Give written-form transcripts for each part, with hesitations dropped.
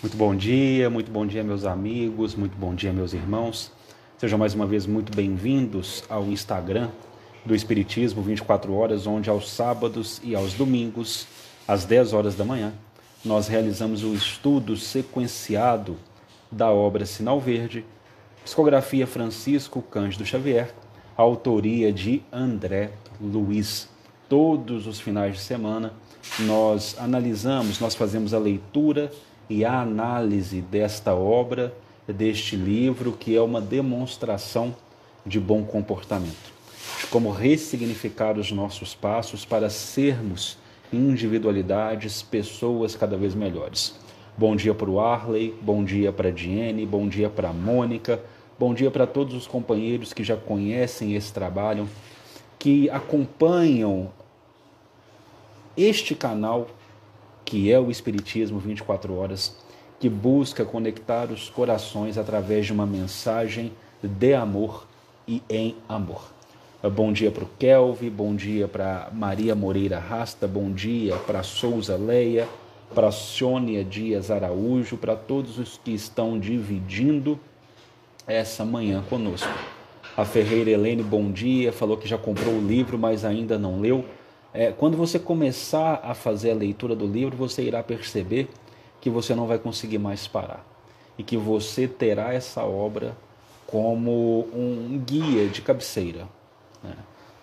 Muito bom dia, meus amigos, muito bom dia, meus irmãos. Sejam mais uma vez muito bem-vindos ao Instagram do Espiritismo 24 horas, onde aos sábados e aos domingos, às 10 horas da manhã, nós realizamos o estudo sequenciado da obra Sinal Verde, psicografia Francisco Cândido Xavier, autoria de André Luiz. Todos os finais de semana nós analisamos, nós fazemos a leitura e a análise desta obra, deste livro, que é uma demonstração de bom comportamento, de como ressignificar os nossos passos para sermos individualidades, pessoas cada vez melhores. Bom dia para o Arley, bom dia para a Diene, bom dia para a Mônica, bom dia para todos os companheiros que já conhecem esse trabalho, que acompanham este canal, que é o Espiritismo 24 horas, que busca conectar os corações através de uma mensagem de amor e em amor. Bom dia para o Kelvin, bom dia para Maria Moreira Rasta, bom dia para Souza Leia, para Sônia Dias Araújo, para todos os que estão dividindo essa manhã conosco. A Ferreira Helene, bom dia, falou que já comprou o livro, mas ainda não leu. Quando você começar a fazer a leitura do livro, você irá perceber que você não vai conseguir mais parar e que você terá essa obra como um guia de cabeceira, né?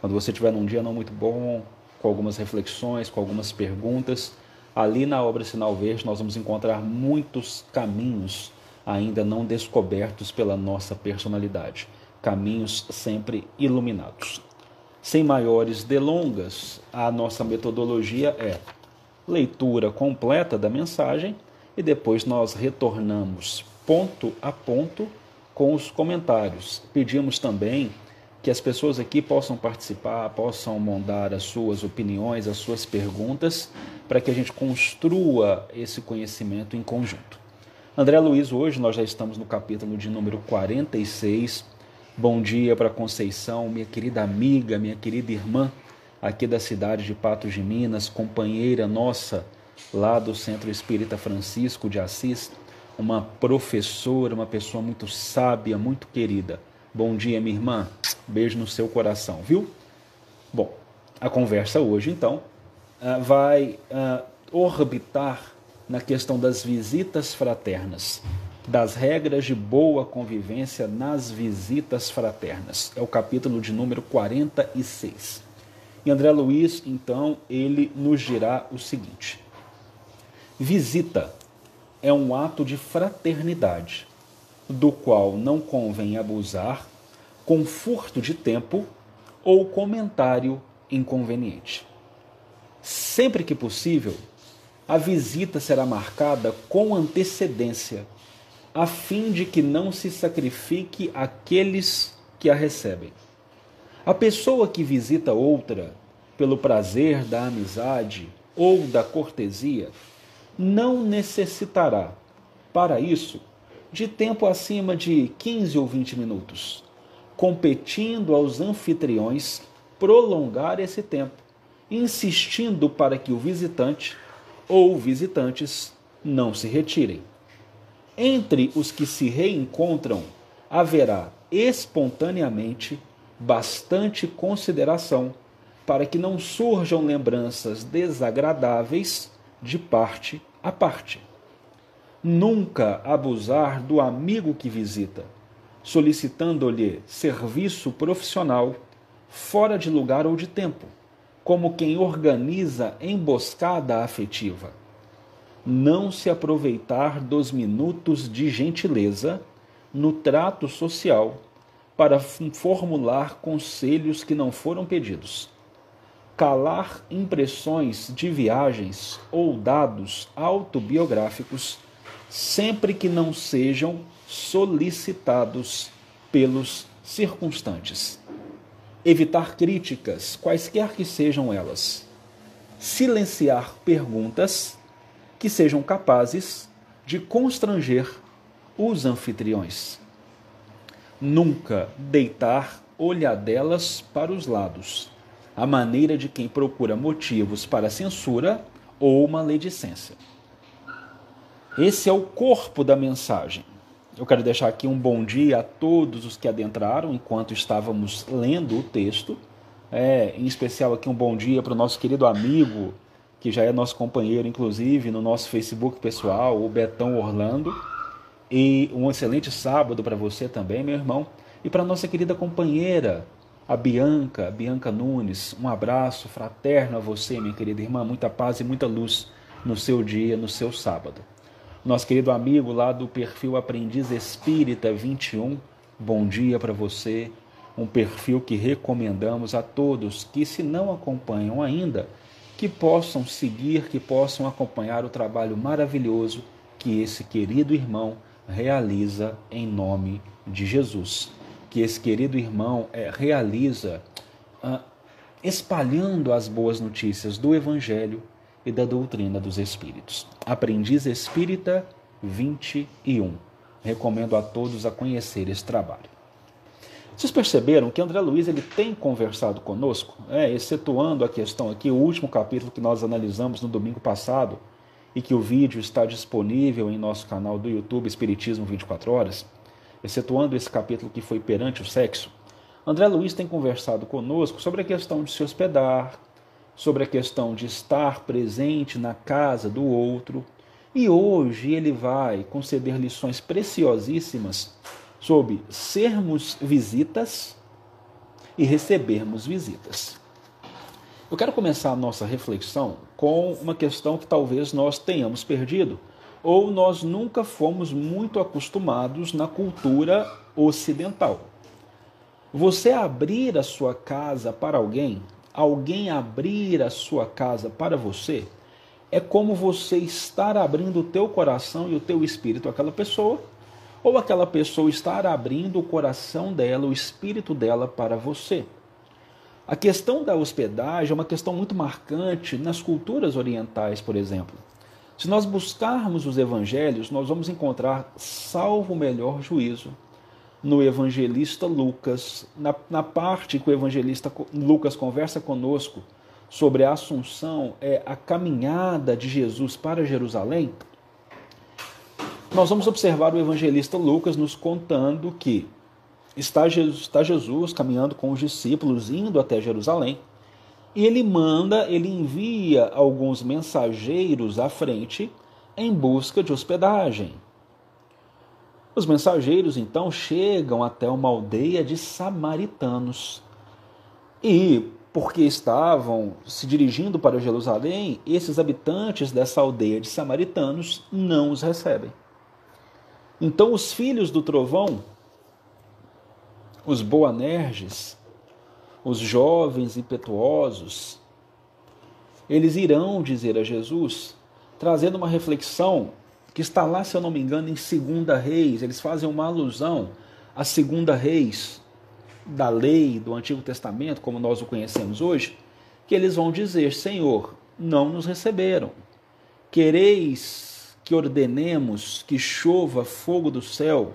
Quando você estiver num dia não muito bom, com algumas reflexões, com algumas perguntas, ali na obra Sinal Verde nós vamos encontrar muitos caminhos ainda não descobertos pela nossa personalidade, caminhos sempre iluminados. Sem maiores delongas, a nossa metodologia é leitura completa da mensagem e depois nós retornamos ponto a ponto com os comentários. Pedimos também que as pessoas aqui possam participar, possam mandar as suas opiniões, as suas perguntas, para que a gente construa esse conhecimento em conjunto. André Luiz, hoje nós já estamos no capítulo de número 46. Bom dia para Conceição, minha querida amiga, minha querida irmã, aqui da cidade de Patos de Minas, companheira nossa lá do Centro Espírita Francisco de Assis, uma professora, uma pessoa muito sábia, muito querida. Bom dia, minha irmã, beijo no seu coração, viu? Bom, a conversa hoje, então, vai orbitar na questão das visitas fraternas, das regras de boa convivência nas visitas fraternas. É o capítulo de número 46. E André Luiz, então, ele nos dirá o seguinte: visita é um ato de fraternidade, do qual não convém abusar com furto de tempo ou comentário inconveniente. Sempre que possível, a visita será marcada com antecedência, a fim de que não se sacrifique aqueles que a recebem. A pessoa que visita outra pelo prazer da amizade ou da cortesia não necessitará, para isso, de tempo acima de 15 ou 20 minutos, competindo aos anfitriões prolongar esse tempo, insistindo para que o visitante ou visitantes não se retirem. Entre os que se reencontram, haverá espontaneamente bastante consideração para que não surjam lembranças desagradáveis de parte a parte. Nunca abusar do amigo que visita, solicitando-lhe serviço profissional fora de lugar ou de tempo, como quem organiza emboscada afetiva. Não se aproveitar dos minutos de gentileza no trato social para formular conselhos que não foram pedidos. Calar impressões de viagens ou dados autobiográficos sempre que não sejam solicitados pelos circunstantes. Evitar críticas, quaisquer que sejam elas. Silenciar perguntas que sejam capazes de constranger os anfitriões. Nunca deitar olhadelas para os lados, à maneira de quem procura motivos para censura ou maledicência. Esse é o corpo da mensagem. Eu quero deixar aqui um bom dia a todos os que adentraram enquanto estávamos lendo o texto. Em especial aqui um bom dia para o nosso querido amigo, que já é nosso companheiro, inclusive, no nosso Facebook pessoal, o Betão Orlando. E um excelente sábado para você também, meu irmão. E para a nossa querida companheira, a Bianca Nunes. Um abraço fraterno a você, minha querida irmã. Muita paz e muita luz no seu dia, no seu sábado. Nosso querido amigo lá do perfil Aprendiz Espírita 21, bom dia para você. Um perfil que recomendamos a todos que, se não acompanham ainda, que possam seguir, que possam acompanhar o trabalho maravilhoso que esse querido irmão realiza em nome de Jesus. Que esse querido irmão realiza espalhando as boas notícias do Evangelho e da doutrina dos Espíritos. Aprendiz Espírita 21. Recomendo a todos a conhecer esse trabalho. Vocês perceberam que André Luiz ele tem conversado conosco, excetuando a questão aqui, o último capítulo que nós analisamos no domingo passado, e que o vídeo está disponível em nosso canal do YouTube, Espiritismo 24 Horas, excetuando esse capítulo que foi perante o sexo, André Luiz tem conversado conosco sobre a questão de se hospedar, sobre a questão de estar presente na casa do outro, e hoje ele vai conceder lições preciosíssimas sobre sermos visitas e recebermos visitas. Eu quero começar a nossa reflexão com uma questão que talvez nós tenhamos perdido, ou nós nunca fomos muito acostumados na cultura ocidental. Você abrir a sua casa para alguém abrir a sua casa para você, é como você estar abrindo o teu coração e o teu espírito àquela pessoa, ou aquela pessoa estar abrindo o coração dela, o espírito dela para você. A questão da hospedagem é uma questão muito marcante nas culturas orientais, por exemplo. Se nós buscarmos os evangelhos, nós vamos encontrar, salvo o melhor juízo, no evangelista Lucas, na parte que o evangelista Lucas conversa conosco sobre a assunção, a caminhada de Jesus para Jerusalém, nós vamos observar o evangelista Lucas nos contando que está Jesus caminhando com os discípulos, indo até Jerusalém, e ele envia alguns mensageiros à frente em busca de hospedagem. Os mensageiros, então, chegam até uma aldeia de samaritanos. E, porque estavam se dirigindo para Jerusalém, esses habitantes dessa aldeia de samaritanos não os recebem. Então, os filhos do trovão, os Boanerges, os jovens impetuosos, eles irão dizer a Jesus, trazendo uma reflexão que está lá, se eu não me engano, em 2 Reis. Eles fazem uma alusão a 2 Reis da lei do Antigo Testamento, como nós o conhecemos hoje, que eles vão dizer: Senhor, não nos receberam. Quereis que ordenemos que chova fogo do céu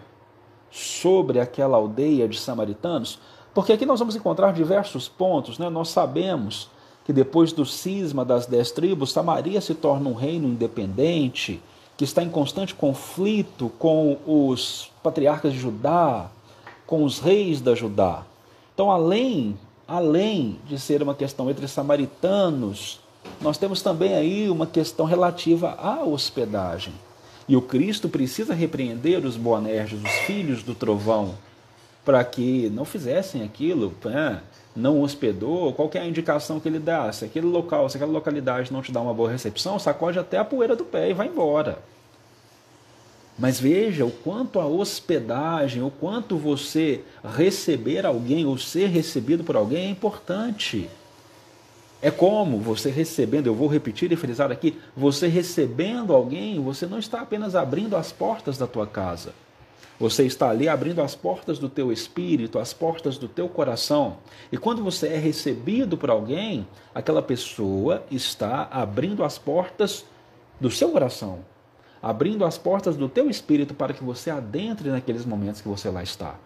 sobre aquela aldeia de samaritanos? Porque aqui nós vamos encontrar diversos pontos, né? Nós sabemos que depois do cisma das 10 tribos, Samaria se torna um reino independente, que está em constante conflito com os patriarcas de Judá, com os reis da Judá. Então, além de ser uma questão entre samaritanos, nós temos também aí uma questão relativa à hospedagem. E o Cristo precisa repreender os Boanerges, os filhos do trovão, para que não fizessem aquilo, não hospedou. Qual que é a indicação que ele dá? Se aquele local, se aquela localidade não te dá uma boa recepção, sacode até a poeira do pé e vai embora. Mas veja o quanto a hospedagem, o quanto você receber alguém ou ser recebido por alguém é importante. É como você recebendo, eu vou repetir e frisar aqui, você recebendo alguém, você não está apenas abrindo as portas da tua casa. Você está ali abrindo as portas do teu espírito, as portas do teu coração. E quando você é recebido por alguém, aquela pessoa está abrindo as portas do seu coração, abrindo as portas do teu espírito para que você adentre naqueles momentos que você lá está.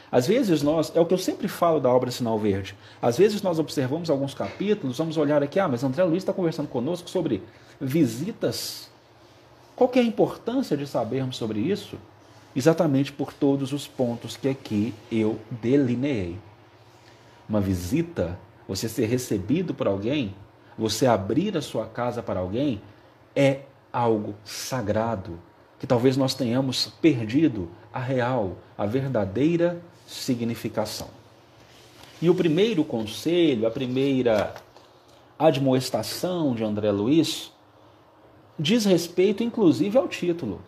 Às vezes é o que eu sempre falo da obra Sinal Verde, às vezes nós observamos alguns capítulos, vamos olhar aqui, mas André Luiz está conversando conosco sobre visitas Qual que é a importância de sabermos sobre isso? Exatamente por todos os pontos que aqui eu delineei. Uma visita, você ser recebido por alguém, você abrir a sua casa para alguém, é algo sagrado, que talvez nós tenhamos perdido a real, a verdadeira significação. E o primeiro conselho, a primeira admoestação de André Luiz, diz respeito inclusive ao título: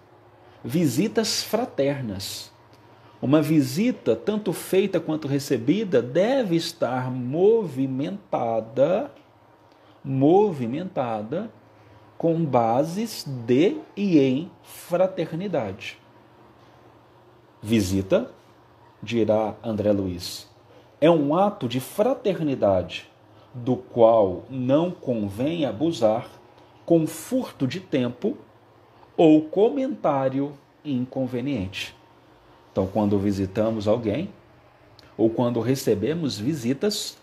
visitas fraternas. Uma visita, tanto feita quanto recebida, deve estar movimentada com bases de e em fraternidade. Visita, dirá André Luiz, é um ato de fraternidade do qual não convém abusar com furto de tempo ou comentário inconveniente. Então, quando visitamos alguém ou quando recebemos visitas,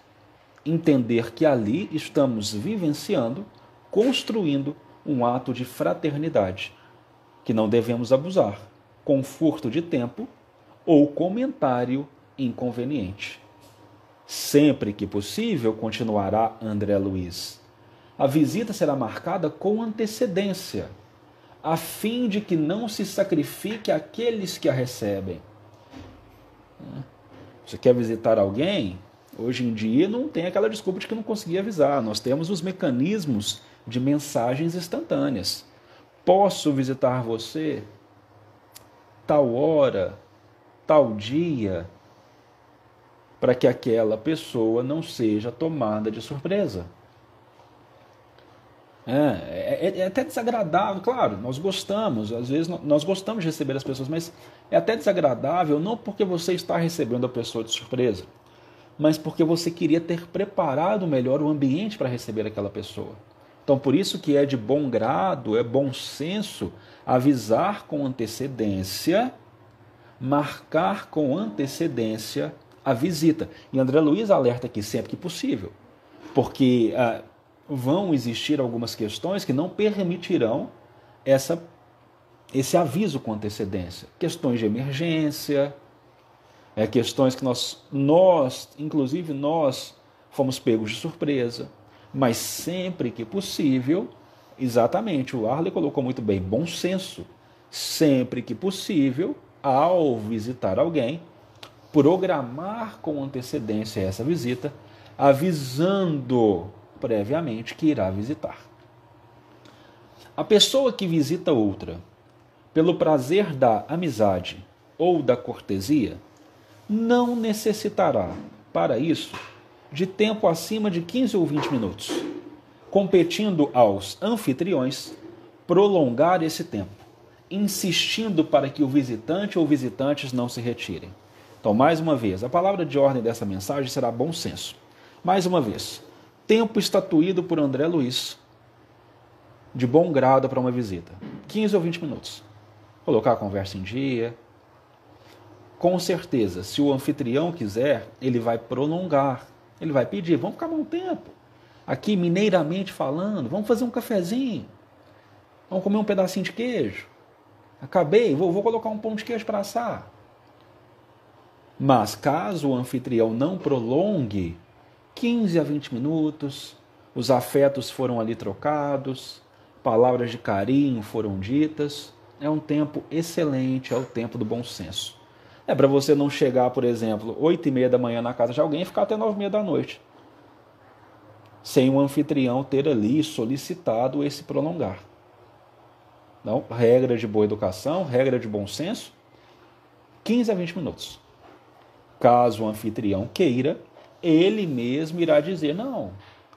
entender que ali estamos vivenciando, construindo um ato de fraternidade, que não devemos abusar com furto de tempo ou comentário inconveniente. Sempre que possível, continuará André Luiz, a visita será marcada com antecedência, a fim de que não se sacrifique aqueles que a recebem. Você quer visitar alguém? Hoje em dia não tem aquela desculpa de que não conseguia avisar. Nós temos os mecanismos de mensagens instantâneas. Posso visitar você? Tal hora, tal dia, para que aquela pessoa não seja tomada de surpresa. É até desagradável, claro, nós gostamos, às vezes nós gostamos de receber as pessoas, mas é até desagradável, não porque você está recebendo a pessoa de surpresa, mas porque você queria ter preparado melhor o ambiente para receber aquela pessoa. Então, por isso que é de bom grado, é bom senso avisar com antecedência, marcar com antecedência a visita. E André Luiz alerta aqui sempre que possível, porque vão existir algumas questões que não permitirão esse aviso com antecedência. Questões de emergência, questões que inclusive nós, fomos pegos de surpresa. Mas sempre que possível, exatamente, o Arley colocou muito bem, bom senso. Sempre que possível, ao visitar alguém, programar com antecedência essa visita, avisando previamente que irá visitar. A pessoa que visita outra pelo prazer da amizade ou da cortesia não necessitará, para isso, de tempo acima de 15 ou 20 minutos, competindo aos anfitriões prolongar esse tempo, insistindo para que o visitante ou visitantes não se retirem. Então, mais uma vez, a palavra de ordem dessa mensagem será bom senso. Mais uma vez, tempo estatuído por André Luiz, de bom grado para uma visita. 15 ou 20 minutos. Colocar a conversa em dia. Com certeza, se o anfitrião quiser, ele vai prolongar. Ele vai pedir, vamos ficar um tempo. Aqui, mineiramente falando, vamos fazer um cafezinho. Vamos comer um pedacinho de queijo. Acabei, vou colocar um pão de queijo para assar. Mas caso o anfitrião não prolongue, 15 a 20 minutos, os afetos foram ali trocados, palavras de carinho foram ditas, é um tempo excelente, é o tempo do bom senso. É para você não chegar, por exemplo, 8h30 da manhã na casa de alguém e ficar até 9h30 da noite, sem o anfitrião ter ali solicitado esse prolongar. Então, regra de boa educação, regra de bom senso, 15 a 20 minutos. Caso o anfitrião queira, ele mesmo irá dizer, não,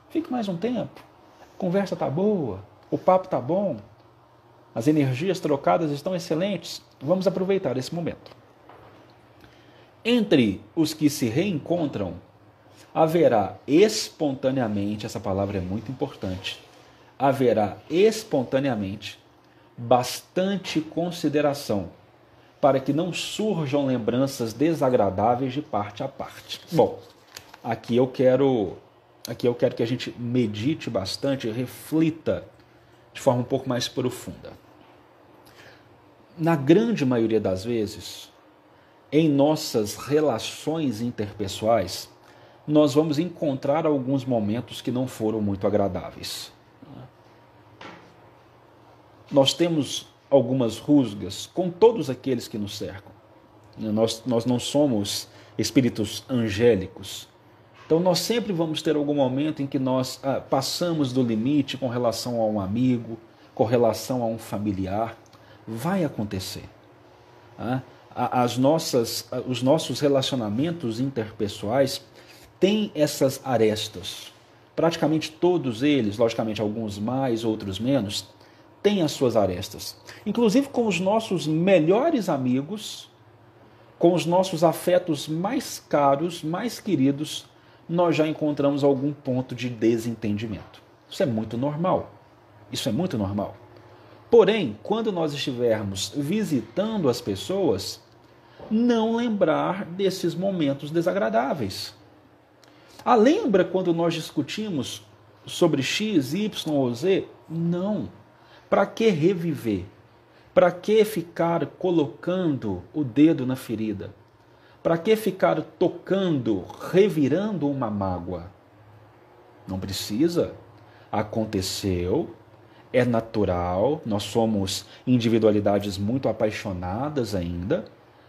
fique mais um tempo, a conversa está boa, o papo está bom, as energias trocadas estão excelentes, vamos aproveitar esse momento. Entre os que se reencontram, haverá espontaneamente, essa palavra é muito importante, haverá espontaneamente bastante consideração, para que não surjam lembranças desagradáveis de parte a parte. Bom, aqui eu quero que a gente medite bastante, reflita de forma um pouco mais profunda. na grande maioria das vezes, em nossas relações interpessoais, nós vamos encontrar alguns momentos que não foram muito agradáveis. Nós temos algumas rusgas com todos aqueles que nos cercam. Nós não somos espíritos angélicos. Então nós sempre vamos ter algum momento em que nós passamos do limite com relação a um amigo, com relação a um familiar. Vai acontecer. Os nossos relacionamentos interpessoais têm essas arestas. Praticamente todos eles, logicamente alguns mais, outros menos, têm as suas arestas. Inclusive com os nossos melhores amigos, com os nossos afetos mais caros, mais queridos, nós já encontramos algum ponto de desentendimento. Isso é muito normal. Isso é muito normal. Porém, quando nós estivermos visitando as pessoas, não lembrar desses momentos desagradáveis. Lembra quando nós discutimos sobre X, Y ou Z? Não. Para que reviver? Para que ficar colocando o dedo na ferida? Para que ficar tocando, revirando uma mágoa? Não precisa. Aconteceu, é natural, nós somos individualidades muito apaixonadas ainda,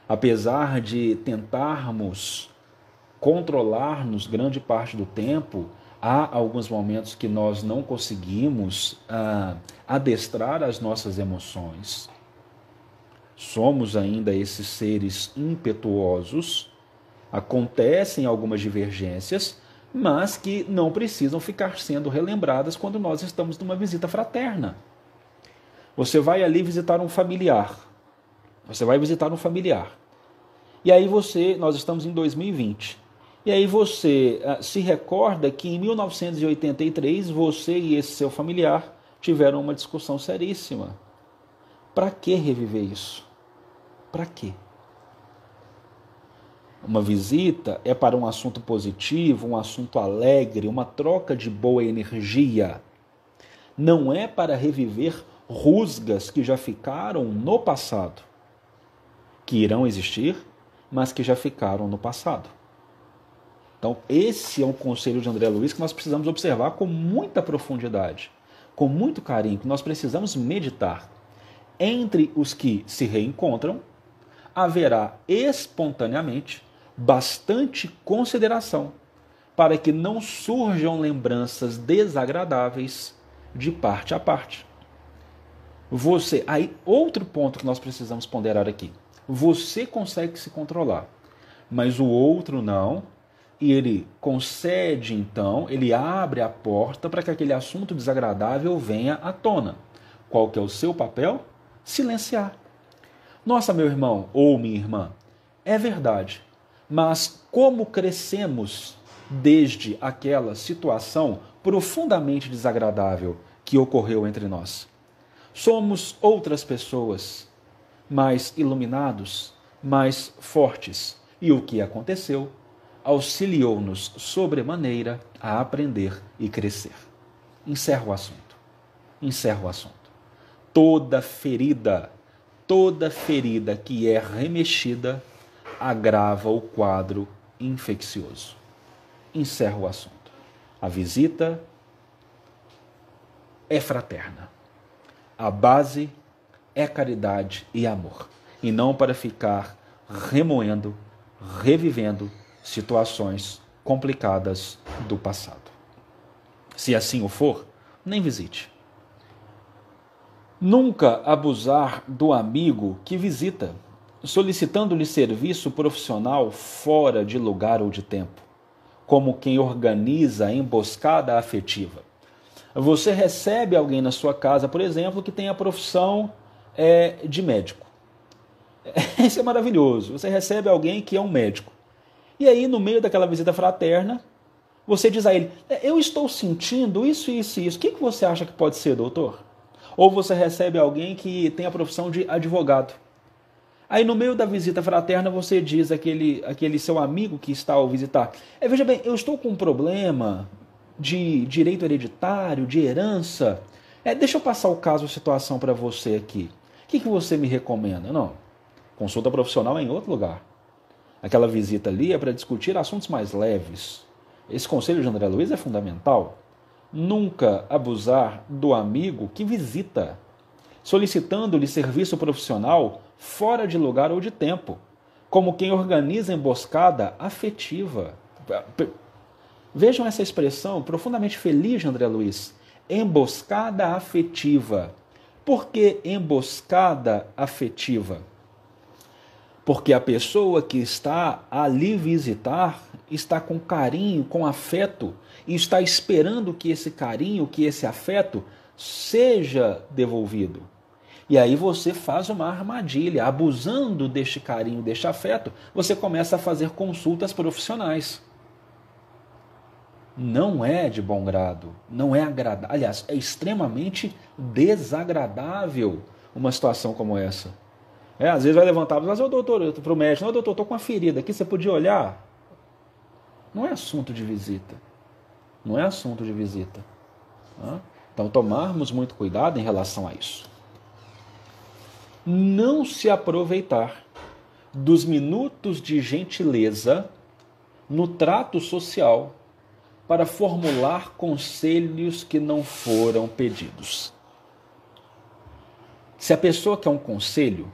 apesar de tentarmos controlar-nos grande parte do tempo, há alguns momentos que nós não conseguimos adestrar as nossas emoções. Somos ainda esses seres impetuosos, acontecem algumas divergências, mas que não precisam ficar sendo relembradas quando nós estamos numa visita fraterna. Você vai ali visitar um familiar. E aí nós estamos em 2020. E aí você se recorda que em 1983 você e esse seu familiar tiveram uma discussão seríssima. Para que reviver isso? Para quê? Uma visita é para um assunto positivo, um assunto alegre, uma troca de boa energia. Não é para reviver rusgas que já ficaram no passado, que irão existir, mas que já ficaram no passado. Então, esse é um conselho de André Luiz que nós precisamos observar com muita profundidade, com muito carinho, que nós precisamos meditar. Entre os que se reencontram, haverá espontaneamente bastante consideração para que não surjam lembranças desagradáveis de parte a parte. Aí outro ponto que nós precisamos ponderar aqui. Você consegue se controlar, mas o outro não, e ele concede então, ele abre a porta para que aquele assunto desagradável venha à tona. Qual que é o seu papel? Silenciar. Nossa, meu irmão ou minha irmã, é verdade, mas como crescemos desde aquela situação profundamente desagradável que ocorreu entre nós? Somos outras pessoas, mais iluminados, mais fortes. E o que aconteceu auxiliou-nos sobremaneira a aprender e crescer. Encerro o assunto. Toda ferida que é remexida agrava o quadro infeccioso. Encerro o assunto. A visita é fraterna. A base é caridade e amor. E não para ficar remoendo, revivendo situações complicadas do passado. Se assim o for, nem visite. Nunca abusar do amigo que visita, solicitando-lhe serviço profissional fora de lugar ou de tempo, como quem organiza a emboscada afetiva. Você recebe alguém na sua casa, por exemplo, que tem a profissão de médico. Isso é maravilhoso. Você recebe alguém que é um médico. E aí, no meio daquela visita fraterna, você diz a ele, eu estou sentindo isso, isso e isso. O que você acha que pode ser, doutor? Ou você recebe alguém que tem a profissão de advogado. Aí no meio da visita fraterna você diz àquele seu amigo que está ao visitar, veja bem, eu estou com um problema de direito hereditário, de herança. Deixa eu passar o caso, a situação para você aqui. O que você me recomenda? Não, consulta profissional é em outro lugar. Aquela visita ali é para discutir assuntos mais leves. Esse conselho de André Luiz é fundamental. Nunca abusar do amigo que visita, solicitando-lhe serviço profissional fora de lugar ou de tempo, como quem organiza emboscada afetiva. Vejam essa expressão profundamente feliz de André Luiz. Emboscada afetiva. Por que emboscada afetiva? Porque a pessoa que está ali visitar está com carinho, com afeto, e está esperando que esse carinho, que esse afeto seja devolvido. E aí você faz uma armadilha, abusando deste carinho, deste afeto, você começa a fazer consultas profissionais. Não é de bom grado, não é agradável, aliás, é extremamente desagradável uma situação como essa. Às vezes vai levantar e falar, doutor, para o médico, doutor, estou com uma ferida aqui, você podia olhar? Não é assunto de visita. Não é assunto de visita. Então, tomarmos muito cuidado em relação a isso. Não se aproveitar dos minutos de gentileza no trato social para formular conselhos que não foram pedidos. Se a pessoa quer um conselho,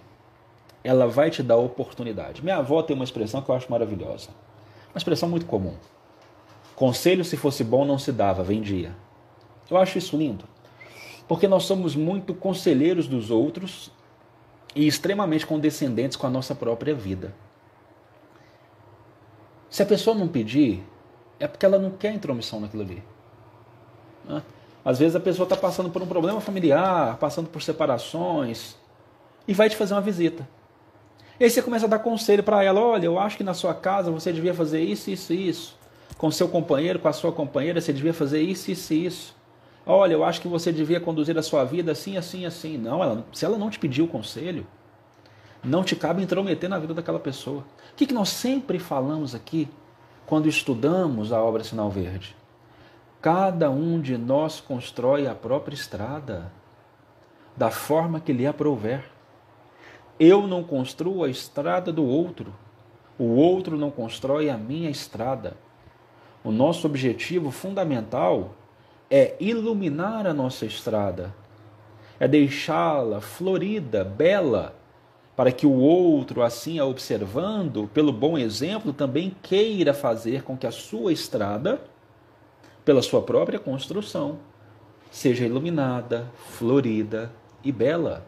ela vai te dar oportunidade. Minha avó tem uma expressão que eu acho maravilhosa. Uma expressão muito comum. Conselho, se fosse bom, não se dava, vendia. Eu acho isso lindo. Porque nós somos muito conselheiros dos outros e extremamente condescendentes com a nossa própria vida. Se a pessoa não pedir, é porque ela não quer intromissão naquilo ali. Às vezes a pessoa está passando por um problema familiar, passando por separações, e vai te fazer uma visita. E aí você começa a dar conselho para ela, olha, eu acho que na sua casa você devia fazer isso, isso e isso. Com seu companheiro, com a sua companheira, você devia fazer isso, isso e isso. Olha, eu acho que você devia conduzir a sua vida assim, assim, assim. Não, se ela não te pediu o conselho, não te cabe intrometer na vida daquela pessoa. O que nós sempre falamos aqui, quando estudamos a obra Sinal Verde? Cada um de nós constrói a própria estrada, da forma que lhe aprouver. Eu não construo a estrada do outro. O outro não constrói a minha estrada. O nosso objetivo fundamental é iluminar a nossa estrada. É deixá-la florida, bela, para que o outro, assim a observando, pelo bom exemplo, também queira fazer com que a sua estrada, pela sua própria construção, seja iluminada, florida e bela.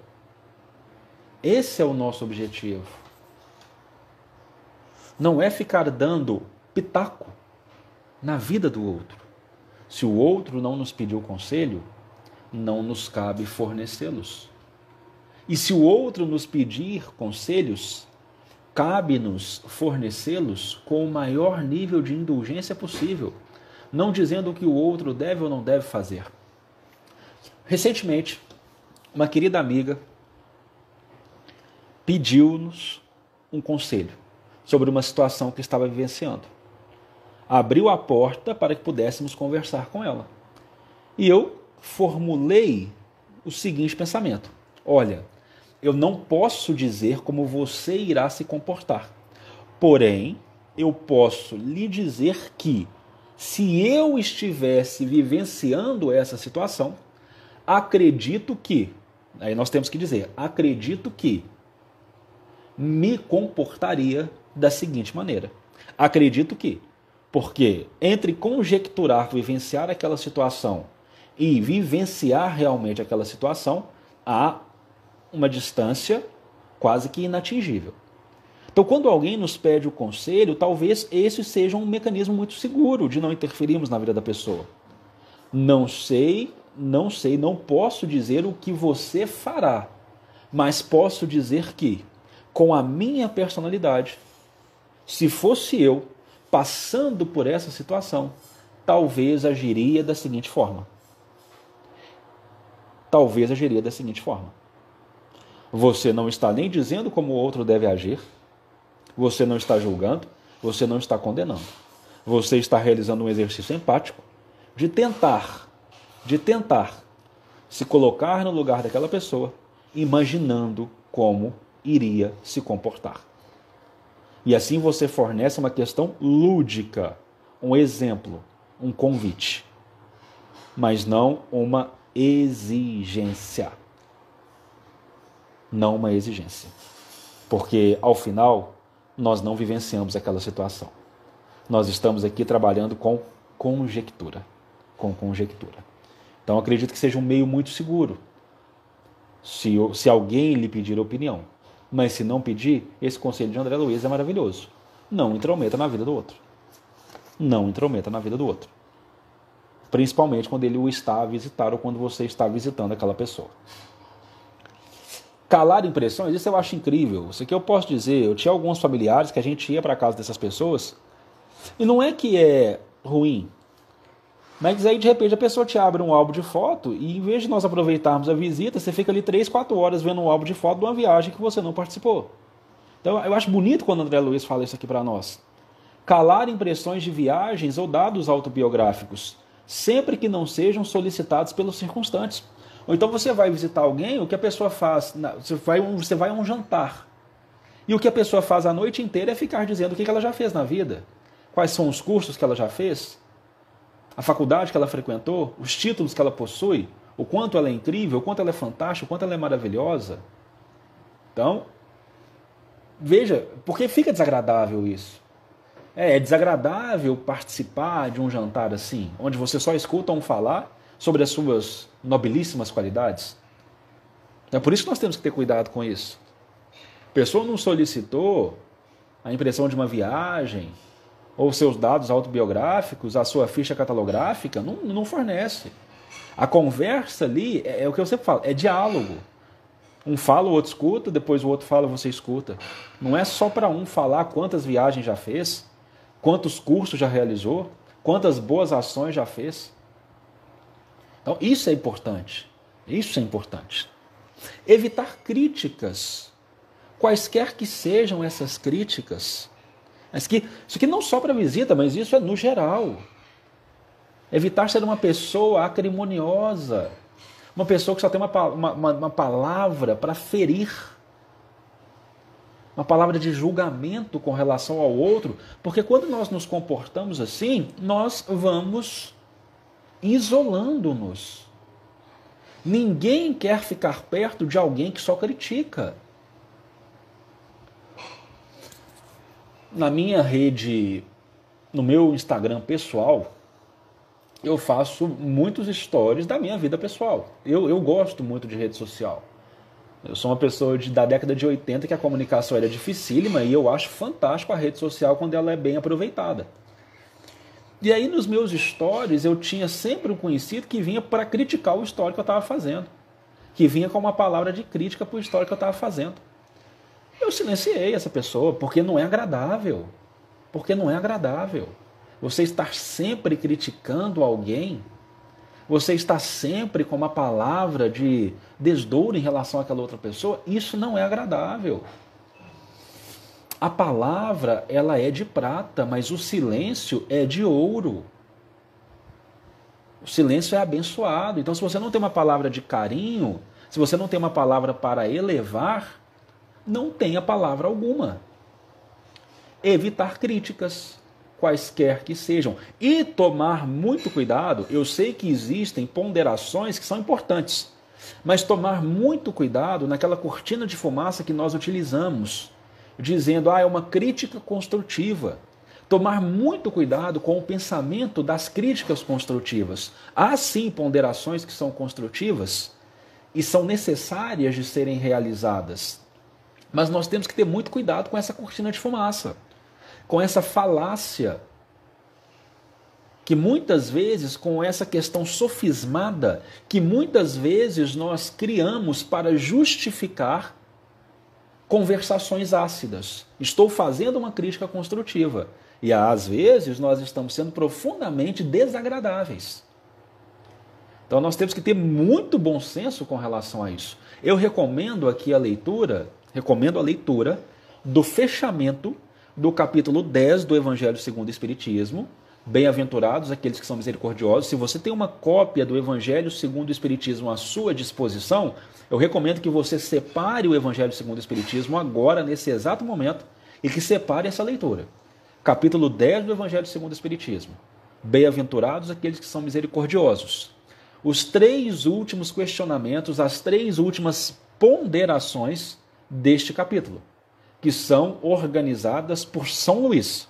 Esse é o nosso objetivo. Não é ficar dando pitaco na vida do outro. Se o outro não nos pediu conselho, não nos cabe fornecê-los. E se o outro nos pedir conselhos, cabe-nos fornecê-los com o maior nível de indulgência possível, não dizendo o que o outro deve ou não deve fazer. Recentemente, uma querida amiga pediu-nos um conselho sobre uma situação que estava vivenciando. Abriu a porta para que pudéssemos conversar com ela. E eu formulei o seguinte pensamento: olha, eu não posso dizer como você irá se comportar. Porém, eu posso lhe dizer que, se eu estivesse vivenciando essa situação, acredito que, aí nós temos que dizer, acredito que me comportaria da seguinte maneira. Acredito que, porque entre conjecturar, vivenciar aquela situação e vivenciar realmente aquela situação, há uma distância quase que inatingível. Então, quando alguém nos pede o conselho, talvez esse seja um mecanismo muito seguro de não interferirmos na vida da pessoa. Não sei, não posso dizer o que você fará, mas posso dizer que, com a minha personalidade, se fosse eu passando por essa situação, talvez agiria da seguinte forma. Você não está nem dizendo como o outro deve agir, você não está julgando, você não está condenando. Você está realizando um exercício empático de tentar se colocar no lugar daquela pessoa imaginando como iria se comportar. E assim você fornece uma questão lúdica, um exemplo, um convite, mas não uma exigência. Não uma exigência. Porque, ao final, nós não vivenciamos aquela situação. Nós estamos aqui trabalhando com conjectura. Com conjectura. Então, acredito que seja um meio muito seguro. Se alguém lhe pedir opinião, mas se não pedir, esse conselho de André Luiz é maravilhoso. Não intrometa na vida do outro. Não intrometa na vida do outro. Principalmente quando ele o está a visitar ou quando você está visitando aquela pessoa. Calar impressões, isso eu acho incrível. Isso aqui eu posso dizer, eu tinha alguns familiares que a gente ia para casa dessas pessoas, e não é que é ruim, mas aí de repente a pessoa te abre um álbum de foto e em vez de nós aproveitarmos a visita, você fica ali 3, 4 horas vendo um álbum de foto de uma viagem que você não participou. Então eu acho bonito quando o André Luiz fala isso aqui para nós. Calar impressões de viagens ou dados autobiográficos, sempre que não sejam solicitados pelos circunstantes. Ou então você vai visitar alguém, o que a pessoa faz, você vai a um jantar, e o que a pessoa faz a noite inteira é ficar dizendo o que ela já fez na vida, quais são os cursos que ela já fez, a faculdade que ela frequentou, os títulos que ela possui, o quanto ela é incrível, o quanto ela é fantástica, o quanto ela é maravilhosa. Então, veja, porque fica desagradável isso. É desagradável participar de um jantar assim, onde você só escuta um falar sobre as suas nobilíssimas qualidades. É por isso que nós temos que ter cuidado com isso. A pessoa não solicitou a impressão de uma viagem, ou seus dados autobiográficos, a sua ficha catalográfica, não fornece. A conversa ali é o que eu sempre falo, é diálogo. Um fala, o outro escuta, depois o outro fala, você escuta. Não é só para um falar quantas viagens já fez, quantos cursos já realizou, quantas boas ações já fez. Então, isso é importante. Isso é importante. Evitar críticas, quaisquer que sejam essas críticas. Isso aqui não só para visita, mas isso é no geral. Evitar ser uma pessoa acrimoniosa, uma pessoa que só tem uma palavra para ferir, uma palavra de julgamento com relação ao outro, porque quando nós nos comportamos assim, nós vamos isolando-nos. Ninguém quer ficar perto de alguém que só critica. Na minha rede, no meu Instagram pessoal, eu faço muitos stories da minha vida pessoal. Eu gosto muito de rede social. Eu sou uma pessoa da década de 80 que a comunicação era dificílima e eu acho fantástico a rede social quando ela é bem aproveitada. E aí nos meus stories eu tinha sempre um conhecido que vinha para criticar o story que eu estava fazendo. Que vinha com uma palavra de crítica para o story que eu estava fazendo. Eu silenciei essa pessoa porque não é agradável. Porque não é agradável. Você estar sempre criticando alguém, você está sempre com uma palavra de desdouro em relação àquela outra pessoa, isso não é agradável. A palavra, ela é de prata, mas o silêncio é de ouro. O silêncio é abençoado. Então, se você não tem uma palavra de carinho, se você não tem uma palavra para elevar, não tenha palavra alguma. Evitar críticas, quaisquer que sejam. E tomar muito cuidado, eu sei que existem ponderações que são importantes, mas tomar muito cuidado naquela cortina de fumaça que nós utilizamos, dizendo, é uma crítica construtiva. Tomar muito cuidado com o pensamento das críticas construtivas. Há sim ponderações que são construtivas e são necessárias de serem realizadas, mas nós temos que ter muito cuidado com essa cortina de fumaça, com essa falácia, que muitas vezes, com essa questão sofismada, que muitas vezes nós criamos para justificar conversações ácidas. Estou fazendo uma crítica construtiva. E às vezes nós estamos sendo profundamente desagradáveis. Então nós temos que ter muito bom senso com relação a isso. Eu recomendo aqui a leitura do fechamento do capítulo 10 do Evangelho segundo o Espiritismo, Bem-aventurados aqueles que são misericordiosos. Se você tem uma cópia do Evangelho segundo o Espiritismo à sua disposição, eu recomendo que você separe o Evangelho segundo o Espiritismo agora, nesse exato momento, e que separe essa leitura. Capítulo 10 do Evangelho segundo o Espiritismo. Bem-aventurados aqueles que são misericordiosos. Os 3 últimos questionamentos, as 3 últimas ponderações deste capítulo, que são organizadas por São Luís.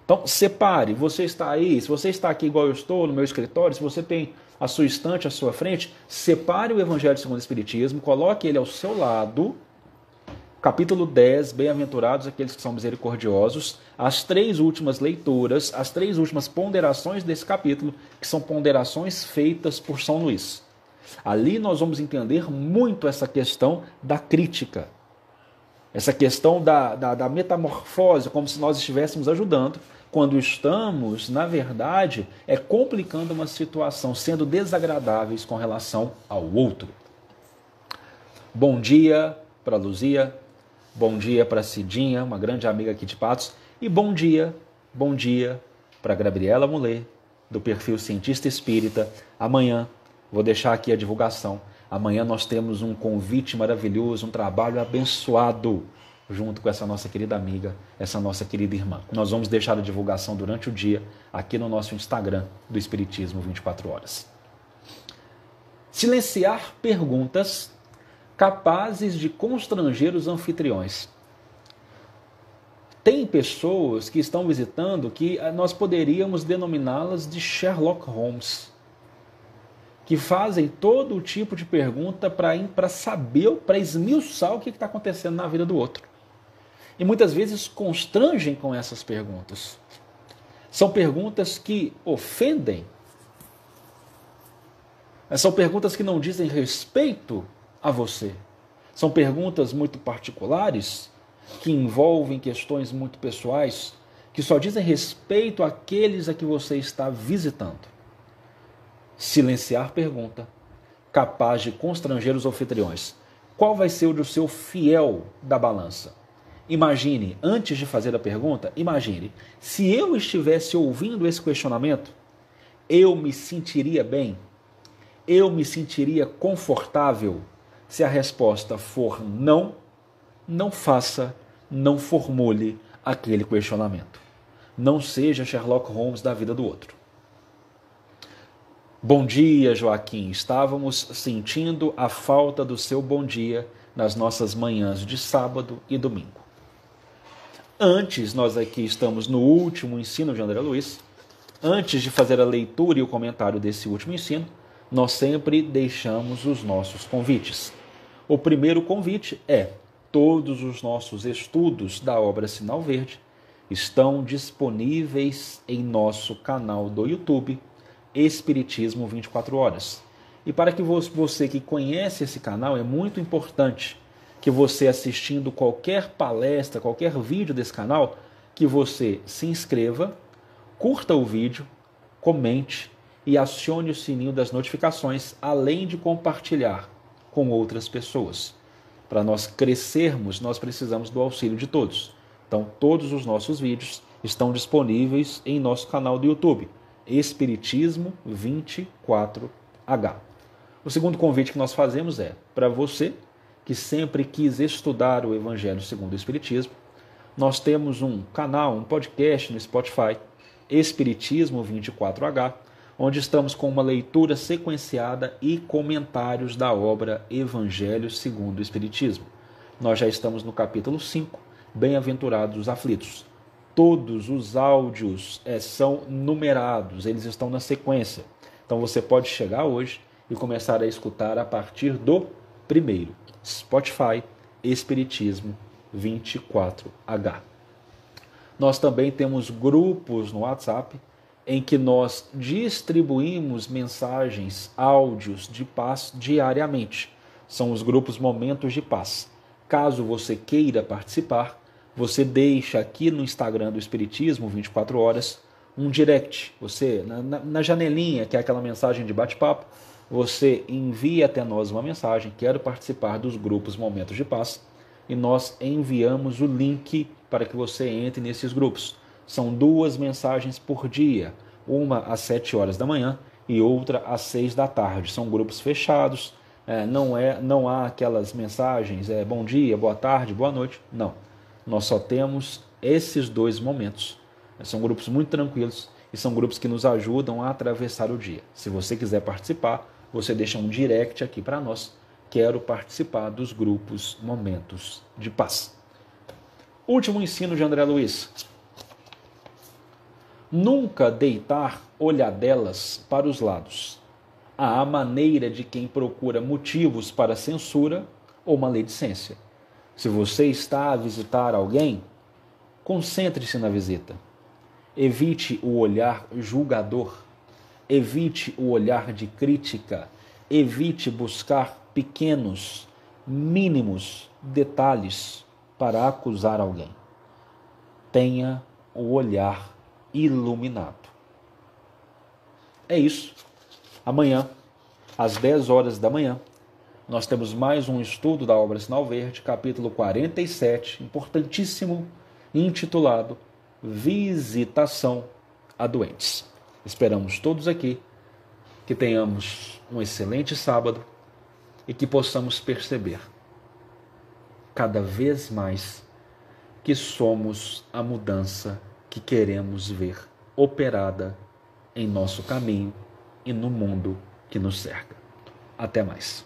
Então, separe, você está aí, se você está aqui igual eu estou, no meu escritório, se você tem a sua estante à sua frente, separe o Evangelho segundo o Espiritismo, coloque ele ao seu lado, capítulo 10, bem-aventurados aqueles que são misericordiosos, as 3 últimas leituras, as 3 últimas ponderações desse capítulo, que são ponderações feitas por São Luís. Ali nós vamos entender muito essa questão da crítica, essa questão da metamorfose, como se nós estivéssemos ajudando, quando estamos, na verdade, complicando uma situação, sendo desagradáveis com relação ao outro. Bom dia para Luzia, bom dia para Cidinha, uma grande amiga aqui de Patos, e bom dia para Gabriela Mulê, do perfil Cientista Espírita. Amanhã, vou deixar aqui a divulgação, amanhã nós temos um convite maravilhoso, um trabalho abençoado, junto com essa nossa querida amiga, essa nossa querida irmã. Nós vamos deixar a divulgação durante o dia, aqui no nosso Instagram, do Espiritismo 24 horas. Silenciar perguntas capazes de constranger os anfitriões. Tem pessoas que estão visitando que nós poderíamos denominá-las de Sherlock Holmes, que fazem todo tipo de pergunta para saber, para esmiuçar o que está acontecendo na vida do outro. E muitas vezes constrangem com essas perguntas. São perguntas que ofendem. São perguntas que não dizem respeito a você. São perguntas muito particulares, que envolvem questões muito pessoais, que só dizem respeito àqueles a que você está visitando. Silenciar pergunta, capaz de constranger os anfitriões. Qual vai ser o seu fiel da balança? Imagine, antes de fazer a pergunta, imagine, se eu estivesse ouvindo esse questionamento, eu me sentiria bem? Eu me sentiria confortável? Se a resposta for não, não faça, não formule aquele questionamento. Não seja Sherlock Holmes da vida do outro. Bom dia, Joaquim. Estávamos sentindo a falta do seu bom dia nas nossas manhãs de sábado e domingo. Antes, nós aqui estamos no último ensino de André Luiz. Antes de fazer a leitura e o comentário desse último ensino, nós sempre deixamos os nossos convites. O primeiro convite é: todos os nossos estudos da obra Sinal Verde estão disponíveis em nosso canal do YouTube, Espiritismo 24 horas. E para que você que conhece esse canal, é muito importante que você, assistindo qualquer palestra, qualquer vídeo desse canal, que você se inscreva, curta o vídeo, comente e acione o sininho das notificações, além de compartilhar com outras pessoas. Para nós crescermos, nós precisamos do auxílio de todos. Então, todos os nossos vídeos estão disponíveis em nosso canal do YouTube, Espiritismo 24H. O segundo convite que nós fazemos é para você que sempre quis estudar o Evangelho segundo o Espiritismo. Nós temos um canal, um podcast no Spotify, Espiritismo 24H, onde estamos com uma leitura sequenciada e comentários da obra Evangelho segundo o Espiritismo. Nós já estamos no capítulo 5, Bem-aventurados os aflitos. Todos os áudios são numerados, eles estão na sequência. Então você pode chegar hoje e começar a escutar a partir do primeiro. Spotify, Espiritismo 24H. Nós também temos grupos no WhatsApp em que nós distribuímos mensagens, áudios de paz diariamente. São os grupos Momentos de Paz. Caso você queira participar, você deixa aqui no Instagram do Espiritismo 24 horas um direct. Você, na janelinha, que é aquela mensagem de bate-papo, você envia até nós uma mensagem: quero participar dos grupos Momentos de Paz, e nós enviamos o link para que você entre nesses grupos. São 2 mensagens por dia, uma às 7 horas da manhã e outra às 6 da tarde. São grupos fechados, não há aquelas mensagens, bom dia, boa tarde, boa noite. Não, nós só temos esses 2 momentos. São grupos muito tranquilos e são grupos que nos ajudam a atravessar o dia. Se você quiser participar, você deixa um direct aqui para nós. Quero participar dos grupos Momentos de Paz. Último ensino de André Luiz. Nunca deitar olhadelas para os lados. Há a maneira de quem procura motivos para censura ou maledicência. Se você está a visitar alguém, concentre-se na visita. Evite o olhar julgador. Evite o olhar de crítica. Evite buscar pequenos, mínimos detalhes para acusar alguém. Tenha o olhar iluminado. É isso. Amanhã, às 10 horas da manhã, nós temos mais um estudo da obra Sinal Verde, capítulo 47, importantíssimo, intitulado Visitação a Doentes. Esperamos todos aqui, que tenhamos um excelente sábado e que possamos perceber cada vez mais que somos a mudança que queremos ver operada em nosso caminho e no mundo que nos cerca. Até mais.